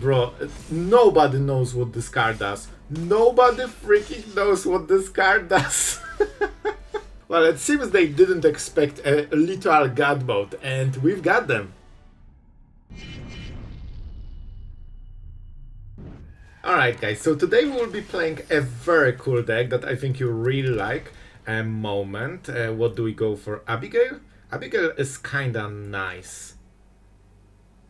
Bro, nobody knows what this card does. Nobody freaking knows what this card does. Well, it seems they didn't expect a literal god mode, and we've got them. Alright guys, so today we will be playing a very cool deck that I think you really like. A moment, what do we go for? Abigail? Abigail is kinda nice.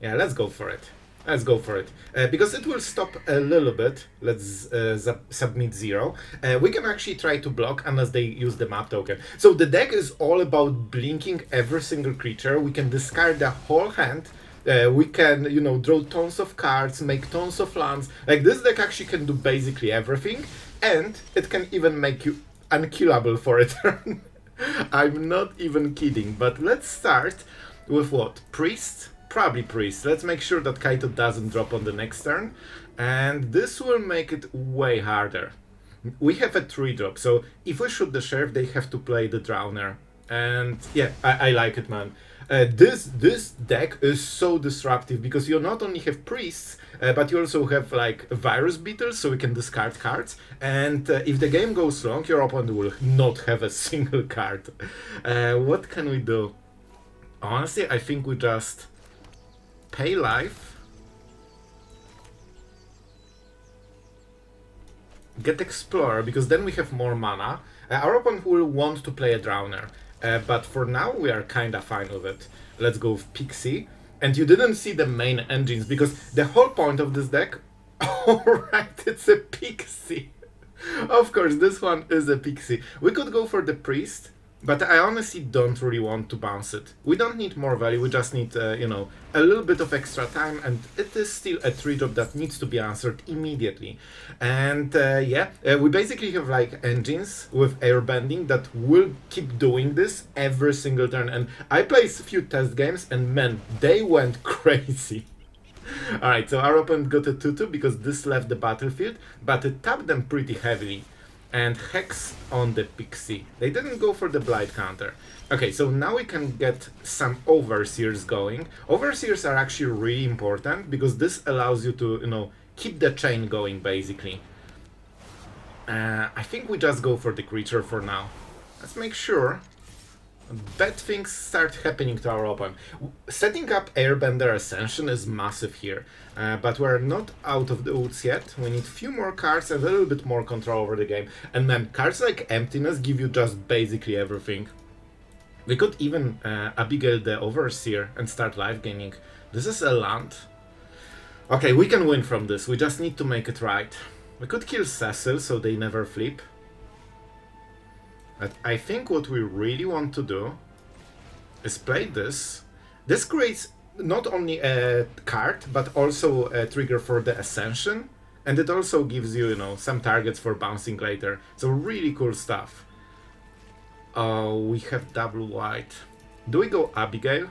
Yeah, let's go for it. Let's go for it. Because it will stop a little bit. Let's submit 0. We can actually try to block unless they use the map token. So the deck is all about blinking every single creature. We can discard the whole hand. We can, you know, draw tons of cards, make tons of lands. Like, this deck actually can do basically everything. And it can even make you unkillable for a turn. I'm not even kidding. But let's start with what? Priest? Probably Priest. Let's make sure that Kaito doesn't drop on the next turn. And this will make it way harder. We have a 3-drop, so if we shoot the Sheriff, they have to play the Drowner. And yeah, I like it, man. This deck is so disruptive because you not only have Priests, but you also have like Virus Beetle, so we can discard cards. And if the game goes long, your opponent will not have a single card. What can we do? Honestly, I think we just pay life, get Explorer, because then we have more mana. Our opponent will want to play a Drowner, but for now we are kinda fine with it. Let's go with Pixie. And you didn't see the main engines, because the whole point of this deck... Alright, it's a Pixie! Of course, this one is a Pixie. We could go for the Priest, but I honestly don't really want to bounce it. We don't need more value, we just need, you know, a little bit of extra time, and it is still a 3-drop that needs to be answered immediately. And yeah, we basically have like engines with airbending that will keep doing this every single turn. And I played a few test games, and man, they went crazy. Alright, so our opponent got a 2-2 because this left the battlefield, but it tapped them pretty heavily. And Hex on the Pixie. They didn't go for the Blight counter. Okay, so now we can get some Overseers going. Overseers are actually really important because this allows you to, you know, keep the chain going, basically. I think we just go for the creature for now. Let's make sure bad things start happening to our opponent. Setting up Airbender Ascension is massive here, but we're not out of the woods yet. We need few more cards and a little bit more control over the game. And then cards like Emptiness give you just basically everything. We could even Abigail the Overseer and start life gaining. This is a land. Okay, we can win from this. We just need to make it right. We could kill Cecil so they never flip. But I think what we really want to do is play this. This creates not only a card, but also a trigger for the Ascension. And it also gives you, you know, some targets for bouncing later. So really cool stuff. Oh, we have double white. Do we go Abigail?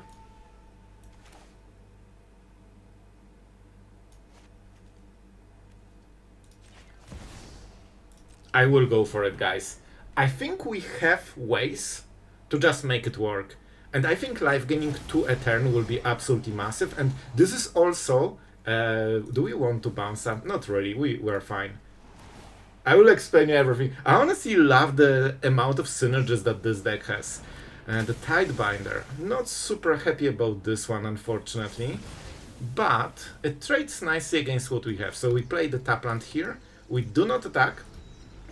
I will go for it, guys. I think we have ways to just make it work. And I think life gaining 2 a turn will be absolutely massive. And this is also... do we want to bounce up? Not really, we're fine. I will explain you everything. I honestly love the amount of synergies that this deck has. The Tidebinder. Not super happy about this one, unfortunately. But it trades nicely against what we have. So we play the Tapland here. We do not attack.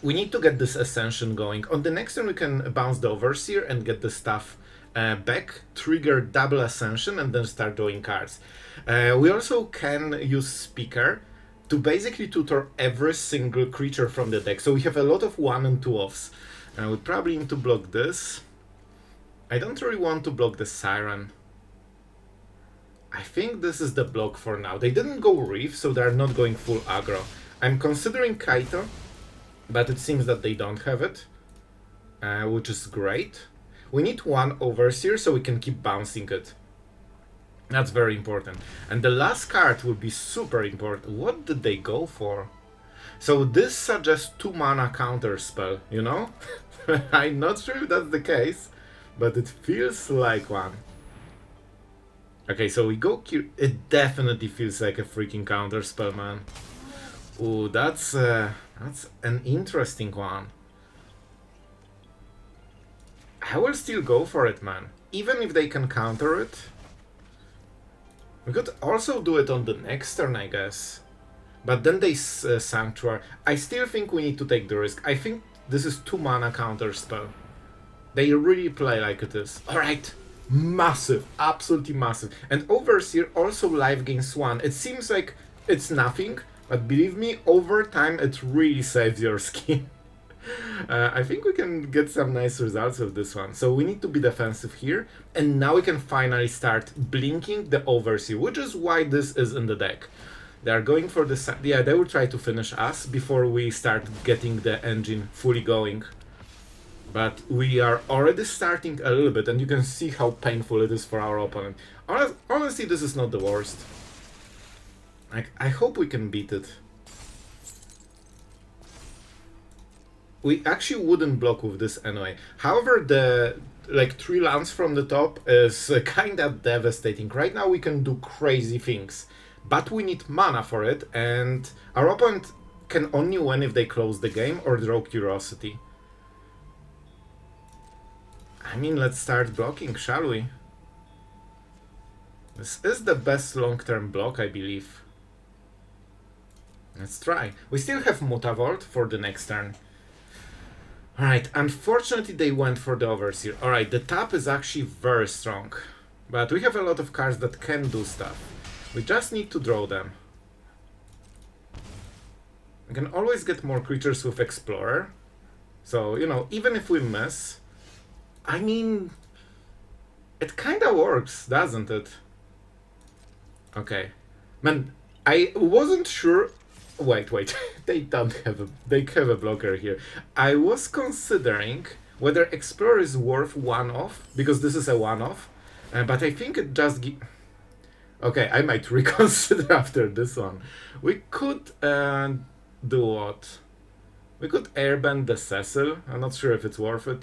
We need to get this Ascension going. On the next turn we can bounce the Overseer and get the stuff back, trigger double Ascension, and then start drawing cards. We also can use Speaker to basically tutor every single creature from the deck. So we have a lot of 1 and 2 offs. We probably need to block this. I don't really want to block the Siren. I think this is the block for now. They didn't go Reef, so they're not going full aggro. I'm considering Kaito, but it seems that they don't have it, which is great. We need 1 Overseer so we can keep bouncing it. That's very important. And the last card will be super important. What did they go for? So this suggests 2 mana counter spell, you know? I'm not sure if that's the case, but it feels like one. Okay, so we go it definitely feels like a freaking counter spell, man. Ooh, that's an interesting one. I will still go for it, man. Even if they can counter it. We could also do it on the next turn, I guess. But then they Sanctuary. I still think we need to take the risk. I think this is 2 mana counter spell. They really play like it is. Alright. Massive. Absolutely massive. And Overseer also life gains 1. It seems like it's nothing. But believe me, over time it really saves your skin. I think we can get some nice results with this one. So we need to be defensive here. And now we can finally start blinking the Overseer, which is why this is in the deck. They are going for the... Yeah, they will try to finish us before we start getting the engine fully going. But we are already starting a little bit, and you can see how painful it is for our opponent. Honestly, this is not the worst. I hope we can beat it. We actually wouldn't block with this anyway. However, the 3 lands from the top is kinda devastating. Right now we can do crazy things. But we need mana for it, and our opponent can only win if they close the game or draw Curiosity. I mean, let's start blocking, shall we? This is the best long-term block, I believe. Let's try. We still have Mutavault for the next turn. Alright, unfortunately they went for the Overseer. Alright, the tap is actually very strong. But we have a lot of cards that can do stuff. We just need to draw them. We can always get more creatures with Explorer. So, you know, even if we miss... I mean... It kinda works, doesn't it? Okay. Man, I wasn't sure... Wait. They don't have a... They have a blocker here. I was considering whether Explorer is worth one-off, because this is a one-off. But I think it just... Okay, I might reconsider after this one. We could do what? We could airbend the Cecil. I'm not sure if it's worth it.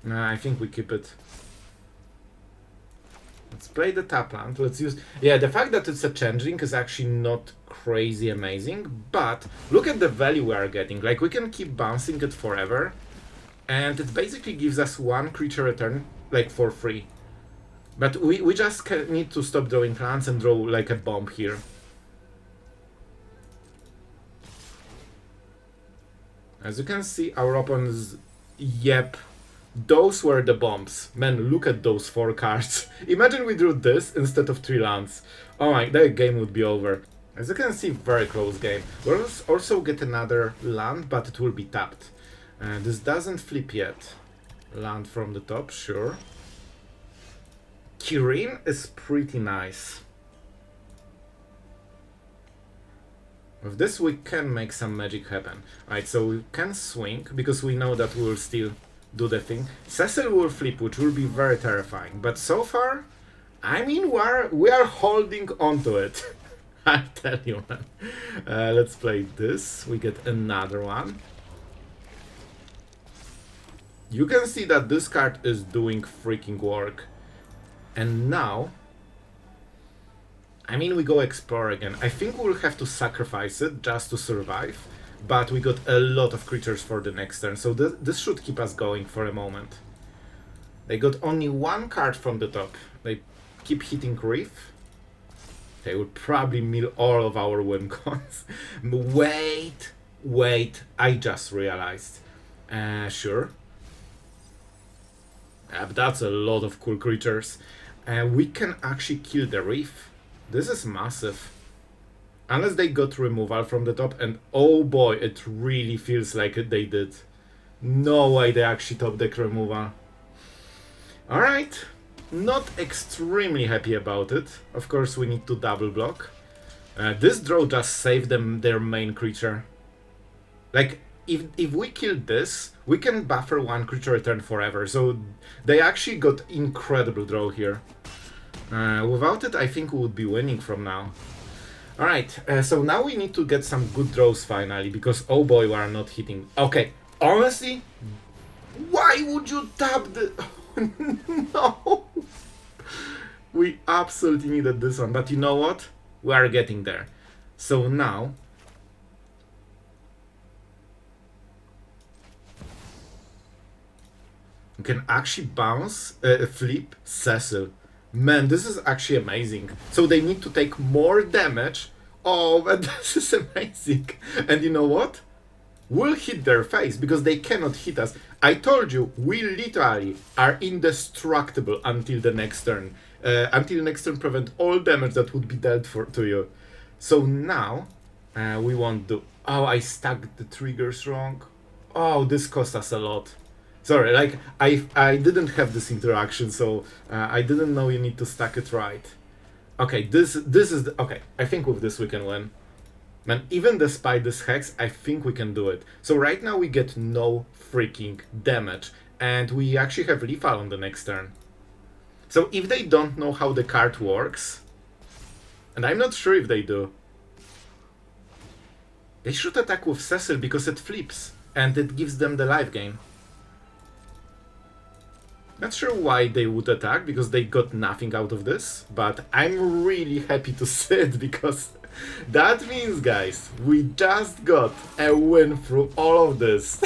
Nah, I think we keep it. Let's play the tap land. Let's use... Yeah, the fact that it's a changeling is actually not crazy amazing, but look at the value we are getting. Like, we can keep bouncing it forever, and it basically gives us 1 creature return, like, for free. But we just need to stop drawing lands and draw like a bomb here. As you can see, our opponents... Yep. Those were the bombs. Man, look at those 4 cards. Imagine we drew this instead of 3 lands. Oh my, that game would be over. As you can see, very close game. We'll also get another land, but it will be tapped. This doesn't flip yet. Land from the top, sure. Kirin is pretty nice. With this we can make some magic happen. Alright, so we can swing, because we know that we will still do the thing. Cecil will flip, which will be very terrifying. But so far, I mean, we are holding on to it. I tell you, man. Let's play this. We get another one. You can see that this card is doing freaking work. And now, I mean, we go explore again. I think we'll have to sacrifice it just to survive, but we got a lot of creatures for the next turn, so this should keep us going for a moment. They got only 1 card from the top. They keep hitting Reef. They will probably mill all of our win cons. Wait, I just realized. Sure. But that's a lot of cool creatures. We can actually kill the Reef. This is massive. Unless they got removal from the top, and oh boy, it really feels like they did. No way they actually top deck removal. Alright. Not extremely happy about it. Of course, we need to double block. This draw just saved them their main creature. Like, if we kill this, we can buffer 1 creature return forever. So they actually got incredible draw here. Without it, I think we would be winning from now. Alright, so now we need to get some good draws finally, because oh boy, we are not hitting. Okay, honestly, why would you tap the... No! We absolutely needed this one, but you know what? We are getting there. So now... we can actually flip Cecil. Man, this is actually amazing. So they need to take more damage. Oh, but this is amazing. And you know what? We'll hit their face because they cannot hit us. I told you, we literally are indestructible until the next turn. Until next turn, prevent all damage that would be dealt to you. So now, we won't do... Oh, I stuck the triggers wrong. Oh, this cost us a lot. Sorry, like, I didn't have this interaction, so I didn't know you need to stack it right. Okay, this is the... Okay, I think with this we can win. Man, even despite this hex, I think we can do it. So right now we get no freaking damage. And we actually have lethal on the next turn. So if they don't know how the card works... And I'm not sure if they do. They should attack with Cecil because it flips. And it gives them the life gain. Not sure why they would attack, because they got nothing out of this. But I'm really happy to see it, because... that means, guys, we just got a win through all of this.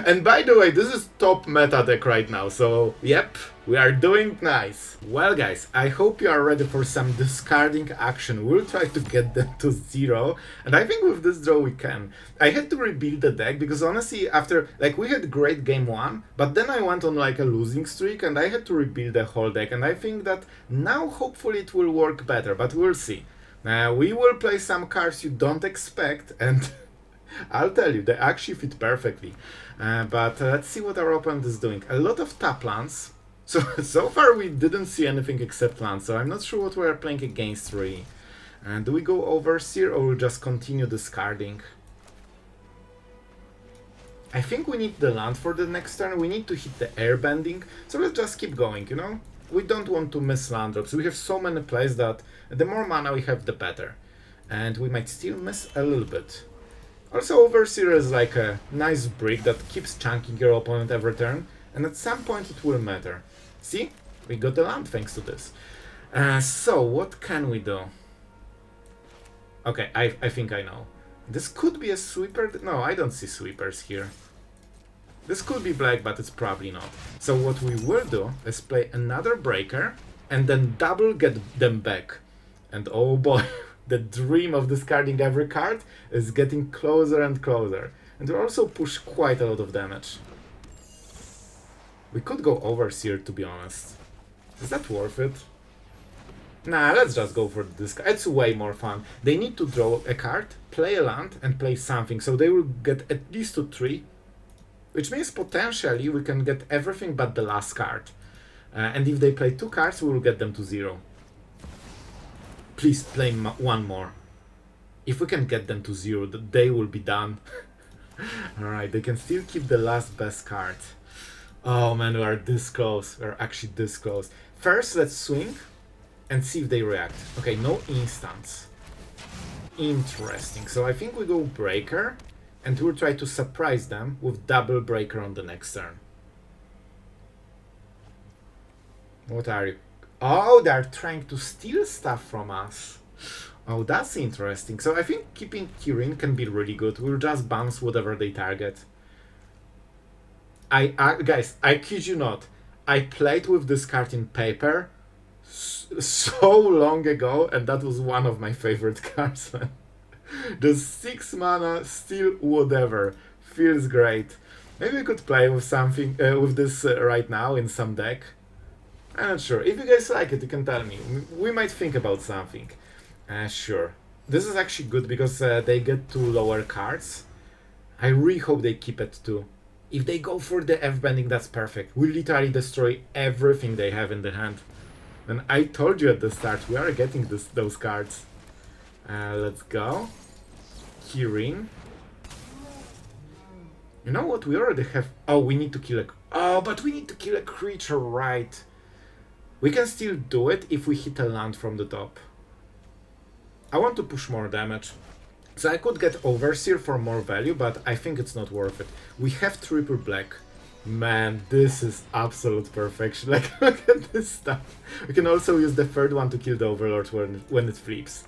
And by the way, this is top meta deck right now, so yep, we are doing nice. Well, guys, I hope you are ready for some discarding action. We'll try to get them to 0, and I think with this draw we can. I had to rebuild the deck because honestly, after, like, we had great game 1, but then I went on like a losing streak and I had to rebuild the whole deck, and I think that now hopefully it will work better, but we'll see. We will play some cards you don't expect, and I'll tell you, they actually fit perfectly. But let's see what our opponent is doing. A lot of tap lands. So far we didn't see anything except lands, so I'm not sure what we are playing against really. Do we go Overseer or we'll just continue discarding? I think we need the land for the next turn. We need to hit the airbending, so let's just keep going, you know? We don't want to miss land drops. We have so many plays that the more mana we have, the better. And we might still miss a little bit. Also, Overseer is like a nice brick that keeps chunking your opponent every turn, and at some point it will matter. See? We got the land thanks to this. So, what can we do? Okay, I think I know. This could be a sweeper. No, I don't see sweepers here. This could be black, but it's probably not. So what we will do is play another breaker and then double get them back. And oh boy, the dream of discarding every card is getting closer and closer. And we also push quite a lot of damage. We could go Overseer, to be honest. Is that worth it? Nah, let's just go for this. It's way more fun. They need to draw a card, play a land, and play something. So they will get at least to 3. Which means potentially we can get everything but the last card. And if they play 2 cards, we will get them to 0. Please play one more. If we can get them to 0, the day will be done. Alright, they can still keep the last best card. Oh man, we are this close. We are actually this close. First, let's swing and see if they react. Okay, no instants. Interesting. So I think we go Breaker. And we'll try to surprise them with double breaker on the next turn. What are you? Oh, they're trying to steal stuff from us. Oh, that's interesting. So I think keeping Kirin can be really good. We'll just bounce whatever they target. Guys, I kid you not. I played with this card in paper so long ago, and that was one of my favorite cards. The 6 mana steal whatever feels great. Maybe we could play with something with this right now in some deck. I'm not sure. If you guys like it, you can tell me. We might think about something. Sure. This is actually good because they get 2 lower cards. I really hope they keep it too. If they go for the F-bending, that's perfect. We literally destroy everything they have in the hand. And I told you at the start, we are getting those cards. Let's go. Kirin. You know what? We already have... Oh, we need to kill a... Oh, but we need to kill a creature, right? We can still do it if we hit a land from the top. I want to push more damage. So I could get Overseer for more value, but I think it's not worth it. We have triple black. Man, this is absolute perfection. Like, look at this stuff. We can also use the third one to kill the Overlord when it flips.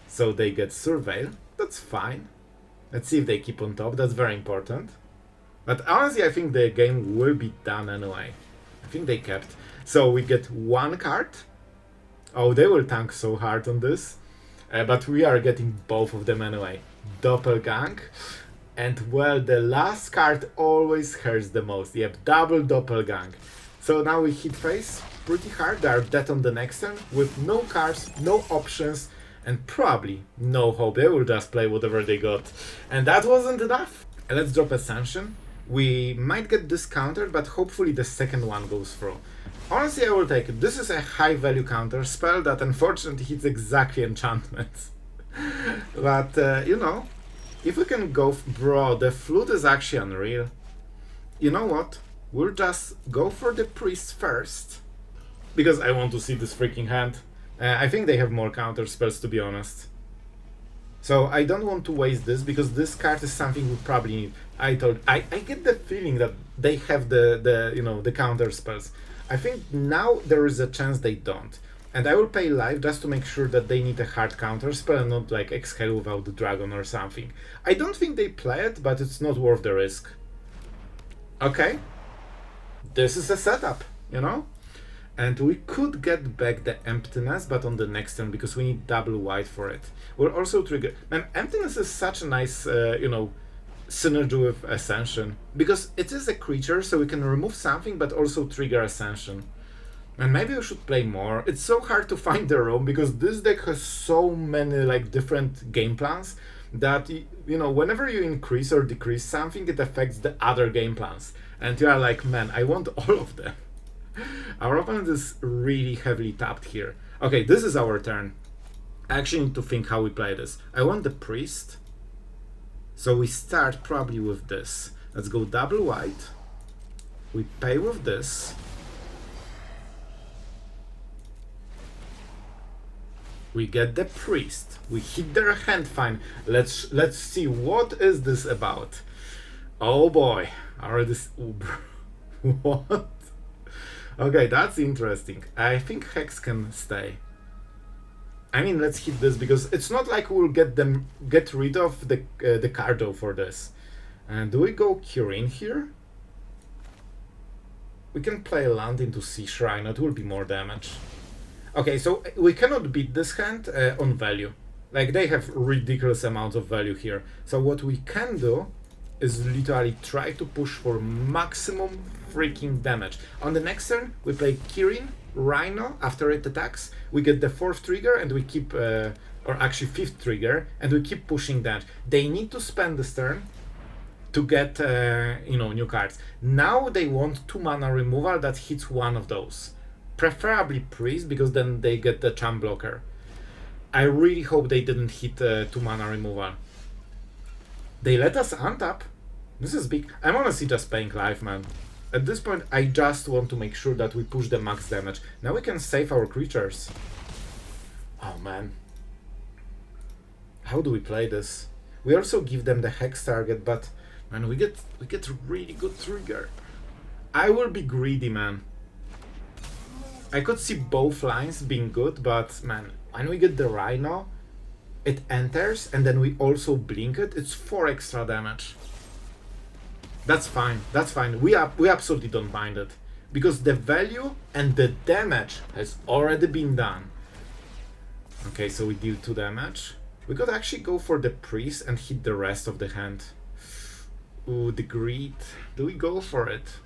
So they get Surveil. That's fine. Let's see if they keep on top. That's very important. But honestly, I think the game will be done anyway. I think they kept. So we get one card. Oh, they will tank so hard on this. But we are getting both of them anyway. Doppelgang. And well, the last card always hurts the most. Yep, double Doppelgang. So now we hit face pretty hard. They are dead on the next turn with no cards, no options, and probably no hope. They will just play whatever they got. And that wasn't enough. Let's drop Ascension. We might get this countered, but hopefully the second one goes through. Honestly, I will take it. This is a high value counter spell that unfortunately hits exactly enchantments. But, you know, if we can go... Bro, the flute is actually unreal. You know what? We'll just go for the priest first. Because I want to see this freaking hand. I think they have more counter spells, to be honest. So I don't want to waste this, because this card is something we probably need. I get the feeling that they have the counter spells. I think now there is a chance they don't. And I will pay life just to make sure that they need a hard counter spell and not like Exhale without the dragon or something. I don't think they play it, but it's not worth the risk. Okay. This is a setup, you know? And we could get back the Emptiness, but on the next turn, because we need double white for it. We'll also trigger... Man, Emptiness is such a nice, synergy with Ascension. Because it is a creature, so we can remove something, but also trigger Ascension. And maybe we should play more. It's so hard to find the room, because this deck has so many, like, different game plans, that, you know, whenever you increase or decrease something, it affects the other game plans. And you are like, man, I want all of them. Our opponent is really heavily tapped here. Okay, this is our turn. I actually need to think how we play this. I want the priest. So we start probably with this. Let's go double white. We pay with this. We get the priest. We hit their hand fine. Let's see, what is this about? Oh boy. Already what? Okay, that's interesting. I think Hex can stay. I mean, let's hit this, because it's not like we'll get rid of the Cardo for this. And do we go Kirin here? We can play land into Skirmish Rhino. It will be more damage. Okay, so we cannot beat this hand on value. Like, they have ridiculous amounts of value here. So what we can do is literally try to push for maximum freaking damage. On the next turn, we play Kirin, Rhino. After it attacks, we get the 4th trigger, and we keep, or actually 5th trigger, and we keep pushing that. They need to spend this turn to get, new cards. Now they want 2 mana removal that hits one of those. Preferably Priest, because then they get the Charm Blocker. I really hope they didn't hit 2 mana removal. They let us untap. This is big. I'm honestly just paying life, man. At this point, I just want to make sure that we push the max damage. Now we can save our creatures. Oh, man. How do we play this? We also give them the Hex target, but man, we get really good trigger. I will be greedy, man. I could see both lines being good, but man, when we get the Rhino, it enters, and then we also blink it. It's 4 extra damage. That's fine. That's fine. We absolutely don't mind it, because the value and the damage has already been done. Okay, so we deal 2 damage. We could actually go for the priest and hit the rest of the hand. Ooh, the greed. Do we go for it?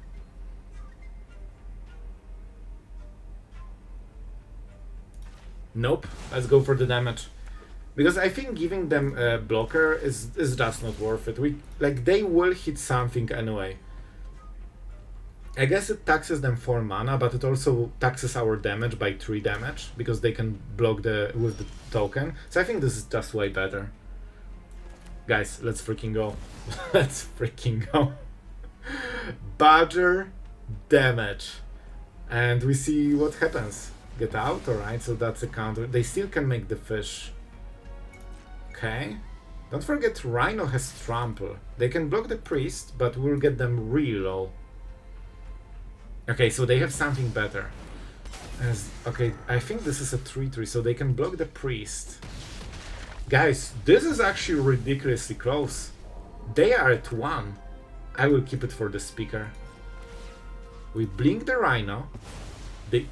Nope. Let's go for the damage. Because I think giving them a blocker is just not worth it. They will hit something anyway. I guess it taxes them 4 mana, but it also taxes our damage by 3 damage, because they can block with the token. So I think this is just way better. Guys, let's freaking go. Let's freaking go. Badger damage. And we see what happens. Get out, alright, so that's a counter. They still can make the fish. Okay. Don't forget, Rhino has Trample. They can block the priest, but we'll get them real low. Okay, so they have something better. Okay, I think this is a 3-3, so they can block the priest. Guys, this is actually ridiculously close. They are at 1. I will keep it for the speaker. We blink the rhino.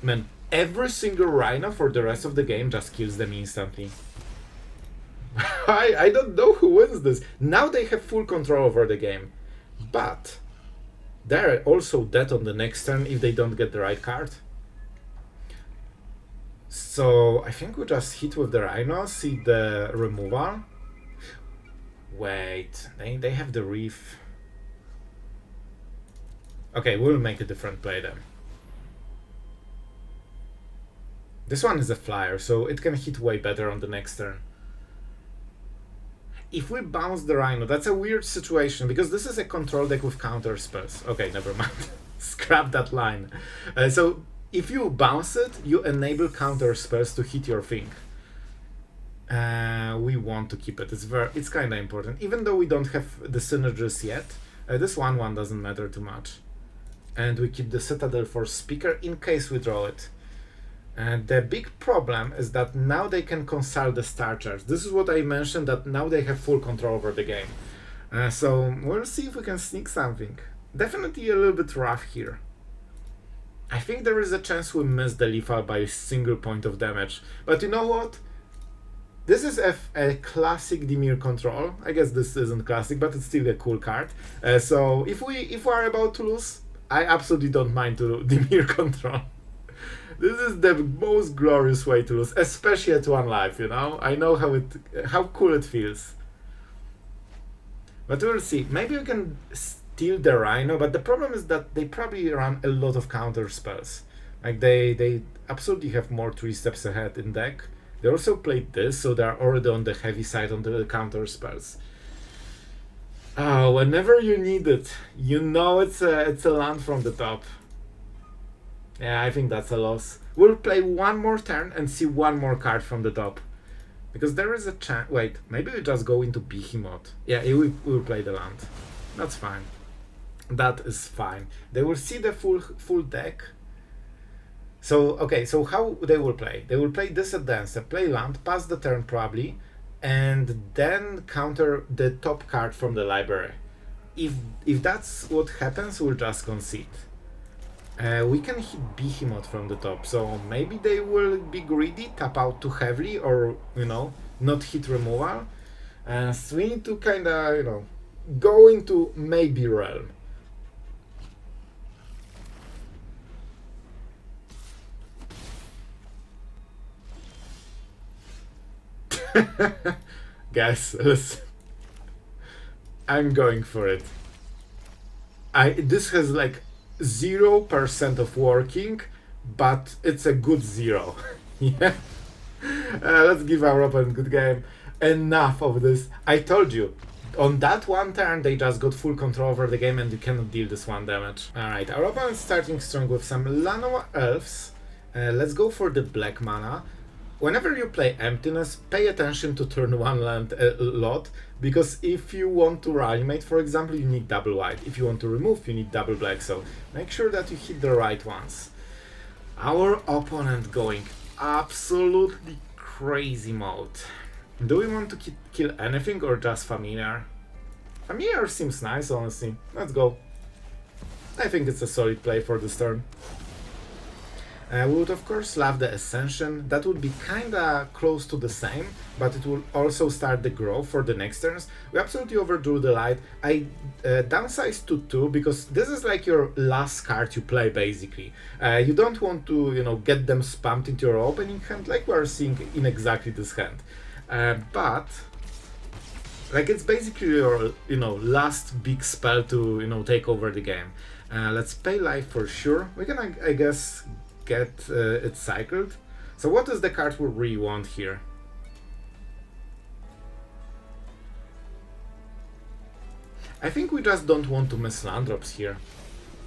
Man, every single rhino for the rest of the game just kills them instantly. I don't know who wins this. Now they have full control over the game. But they're also dead on the next turn if they don't get the right card. So I think we just hit with the rhino, see the removal. Wait, they have the reef. Okay, we'll make a different play then. This one is a flyer, so it can hit way better on the next turn. If we bounce the rhino, that's a weird situation, because this is a control deck with counter spells. Okay, never mind. Scrap that line. So if you bounce it, you enable counter spells to hit your thing. We want to keep it. It's kind of important. Even though we don't have the synergies yet, this 1/1 doesn't matter too much. And we keep the Citadel for speaker in case we draw it. And the big problem is that now they can consult the star charge. This is what I mentioned, that now they have full control over the game. So we'll see if we can sneak something. Definitely a little bit rough here. I think there is a chance we miss the lethal by a single point of damage. But you know what? This is a classic Dimir control. I guess this isn't classic, but it's still a cool card. So if we are about to lose, I absolutely don't mind to Dimir control. This is the most glorious way to lose, especially at 1 life, you know? I know how cool it feels. But we'll see. Maybe we can steal the rhino, but the problem is that they probably run a lot of counter spells. Like they absolutely have more 3 steps ahead in deck. They also played this, so they're already on the heavy side on the counter spells. Oh, whenever you need it, you know it's a land from the top. Yeah, I think that's a loss. We'll play 1 more turn and see 1 more card from the top. Because there is a chance... Wait, maybe we just go into Behemoth. Yeah, we'll play the land. That's fine. That is fine. They will see the full deck. So, okay, so how they will play? They will play this advance, play land, pass the turn probably, and then counter the top card from the library. If that's what happens, we'll just concede. We can hit Behemoth from the top, so maybe they will be greedy, tap out too heavily, or, you know, not hit removal. So we need to kinda, you know, go into maybe realm. Guys, listen. I'm going for it. This has like 0% of working, but it's a good 0. Yeah. Let's give our opponent a good game. Enough of this. I told you, on that 1 turn they just got full control over the game and you cannot deal this 1 damage. Alright, our opponent's starting strong with some Lanoa Elves. Let's go for the black mana. Whenever you play Emptiness, pay attention to turn 1 land a lot, because if you want to reanimate, for example, you need double white. If you want to remove, you need double black, so make sure that you hit the right ones. Our opponent going absolutely crazy mode. Do we want to kill anything or just Familiar? Familiar seems nice, honestly. Let's go. I think it's a solid play for this turn. We would of course love the Ascension. That would be kinda close to the same, but it will also start the growth for the next turns. We absolutely overdrew the light. I downsized to 2 because this is like your last card you play basically. You don't want to, you know, get them spammed into your opening hand like we are seeing in exactly this hand. But like it's basically your, you know, last big spell to, you know, take over the game. Let's pay life for sure. We can, I guess, get it cycled. So what is the card we really want here? I think we just don't want to miss land drops here.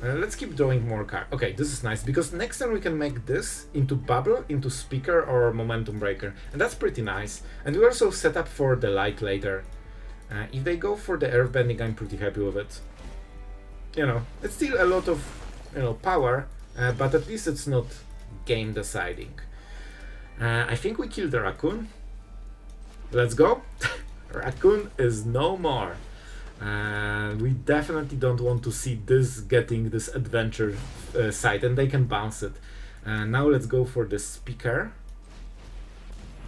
Let's keep drawing more cards. Okay, this is nice, because next time we can make this into Bubble, into Speaker or Momentum Breaker. And that's pretty nice. And we also set up for the light later. If they go for the Earthbending, I'm pretty happy with it. You know, it's still a lot of, you know, power, but at least it's not game deciding. I think we killed the raccoon. Let's go. Raccoon is no more. We definitely don't want to see this getting this adventure side, and they can bounce it. Now let's go for the speaker.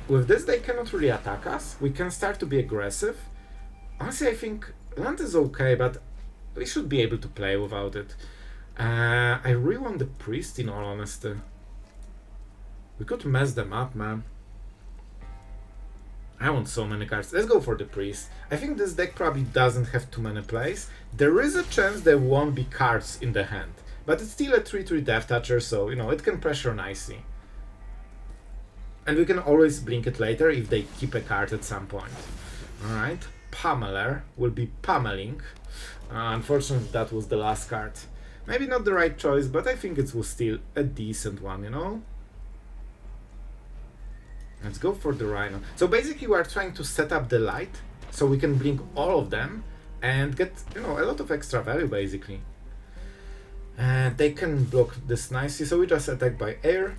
With this they cannot really attack us. We can start to be aggressive. Honestly, I think land is okay, but we should be able to play without it. I really want the priest, in all honesty. We could mess them up, man. I want so many cards. Let's go for the priest. I think this deck probably doesn't have too many plays. There is a chance there won't be cards in the hand, but it's still a 3/3 Death Toucher, so you know it can pressure nicely. And we can always blink it later if they keep a card at some point. Alright, Pummeler will be pummeling. Unfortunately, that was the last card. Maybe not the right choice, but I think it was still a decent one, you know? Let's go for the Rhino. So basically we are trying to set up the light so we can blink all of them and get, you know, a lot of extra value basically. And they can block this nicely, so we just attack by air.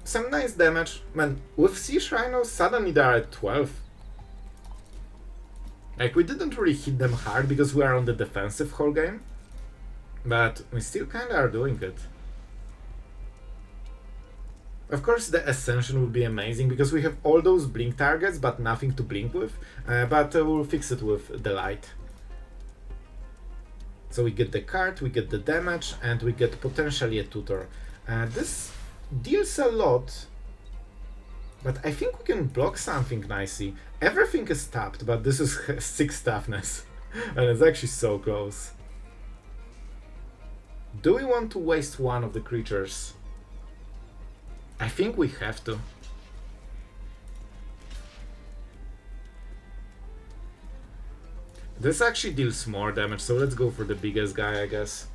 Some nice damage. Man, with Siege Rhinos, suddenly they are at 12. Like, we didn't really hit them hard because we are on the defensive whole game. But we still kinda are doing it. Of course, the Ascension will be amazing because we have all those blink targets but nothing to blink with. But we'll fix it with the light. So we get the card, we get the damage, and we get potentially a tutor. This deals a lot, but I think we can block something nicely. Everything is tapped, but this is 6 toughness, and it's actually so close. Do we want to waste one of the creatures? I think we have to. This actually deals more damage, so let's go for the biggest guy, I guess.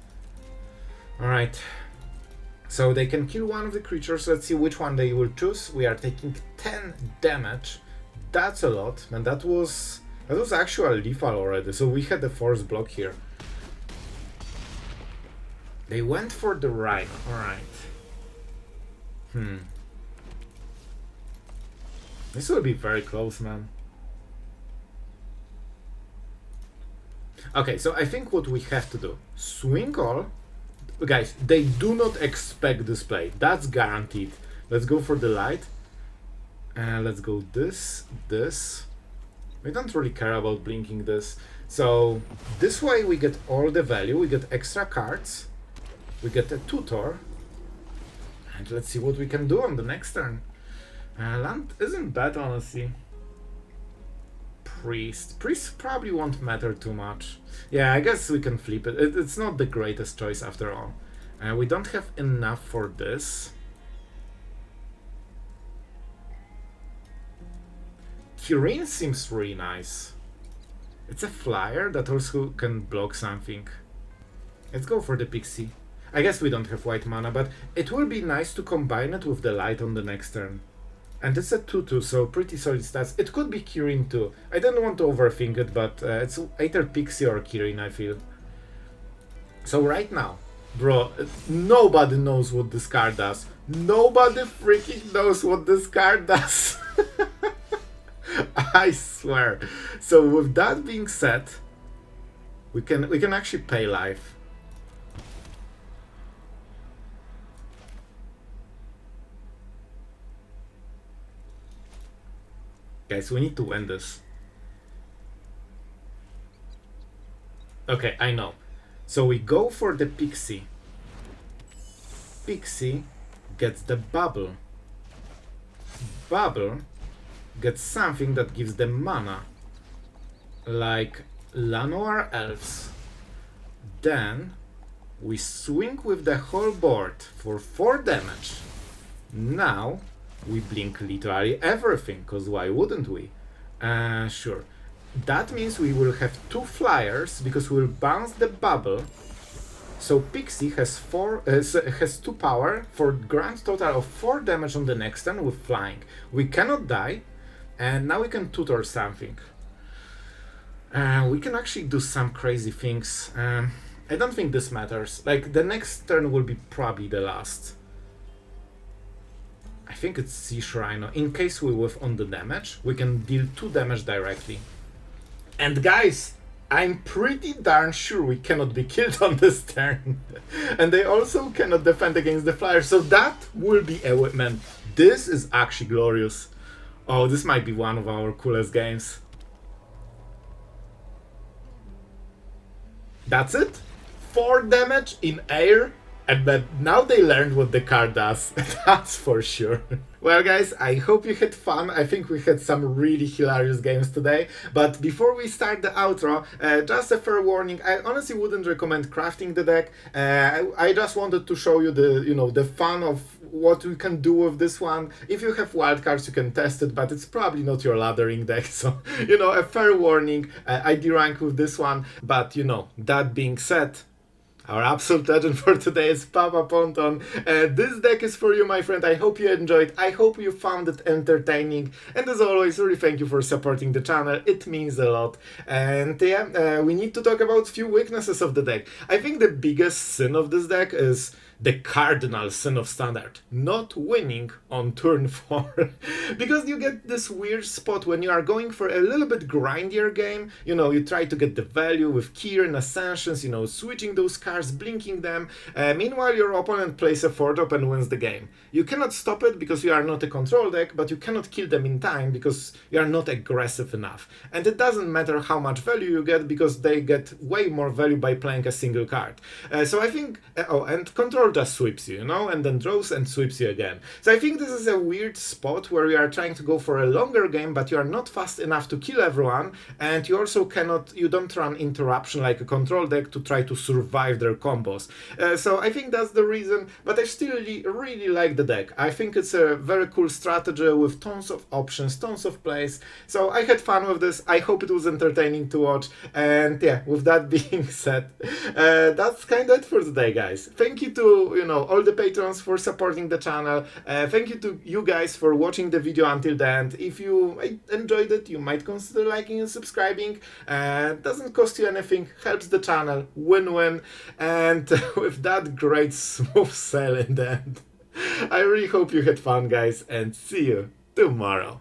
Alright. So they can kill one of the creatures. Let's see which one they will choose. We are taking 10 damage. That's a lot, and that was actual lethal already. So we had the force block here. They went for the Rhino. Alright. This will be very close, man. Okay, so I think what we have to do, swing all. Guys, they do not expect this play. That's guaranteed. Let's go for the light. Let's go this. We don't really care about blinking this. So this way we get all the value. We get extra cards. We get a tutor. And let's see what we can do on the next turn. Land isn't bad, honestly. Priest probably won't matter too much. Yeah, I guess we can flip it. It's not the greatest choice after all. We don't have enough for this. Kirin seems really nice. It's a flyer that also can block something. Let's go for the Pixie. I guess we don't have white mana, but it will be nice to combine it with the light on the next turn. And it's a 2/2, so pretty solid stats. It could be Kirin too. I don't want to overthink it, but it's either Pixie or Kirin, I feel. So right now, bro, nobody knows what this card does. Nobody freaking knows what this card does. I swear. So with that being said, we can actually pay life. Guys, we need to win this. Okay, I know. So we go for the Pixie. Pixie gets the Bauble. Bauble gets something that gives them mana. Like Lanoir Elves. Then we swing with the whole board for 4 damage. Now we blink literally everything, because why wouldn't we? Sure. That means we will have 2 flyers, because we will bounce the Bauble. So Pixie has 2 power for grand total of 4 damage on the next turn with flying. We cannot die, and now we can tutor something. We can actually do some crazy things. I don't think this matters. Like, the next turn will be probably the last. I think it's Skirmish Rhino. In case we whiff on the damage, we can deal 2 damage directly. And guys, I'm pretty darn sure we cannot be killed on this turn. And they also cannot defend against the flyer, so that will be a win. Man, this is actually glorious. Oh, this might be one of our coolest games. That's it? 4 damage in air? And but now they learned what the card does, that's for sure. Well guys, I hope you had fun. I think we had some really hilarious games today. But before we start the outro, just a fair warning, I honestly wouldn't recommend crafting the deck. I just wanted to show you the fun of what we can do with this one. If you have wildcards, you can test it, but it's probably not your laddering deck. So, a fair warning, I D-rank with this one. But, that being said, our absolute legend for today is Papa Ponton. This deck is for you, my friend. I hope you enjoyed. I hope you found it entertaining. And as always, really thank you for supporting the channel. It means a lot. And yeah, we need to talk about a few weaknesses of the deck. I think the biggest sin of this deck is the cardinal sin of Standard, not winning on turn 4. Because you get this weird spot when you are going for a little bit grindier game, you try to get the value with Kirin Ascensions, switching those cards, blinking them, meanwhile your opponent plays a 4-drop and wins the game. You cannot stop it because you are not a control deck, but you cannot kill them in time because you are not aggressive enough. And it doesn't matter how much value you get because they get way more value by playing a single card. So I think, and control just sweeps you, and then draws and sweeps you again. So I think this is a weird spot where you are trying to go for a longer game, but you are not fast enough to kill everyone, and you also you don't run interruption like a control deck to try to survive their combos. So I think that's the reason, but I still really like the deck. I think it's a very cool strategy with tons of options, tons of plays. So I had fun with this. I hope it was entertaining to watch. And yeah, with that being said, that's kind of it for today, guys. Thank you to all the patrons for supporting the channel. Thank you to you guys for watching the video until the end. If you enjoyed it, you might consider liking and subscribing. Doesn't cost you anything, helps the channel, win-win. And with that great smooth sail in the end, I really hope you had fun, guys, and see you tomorrow.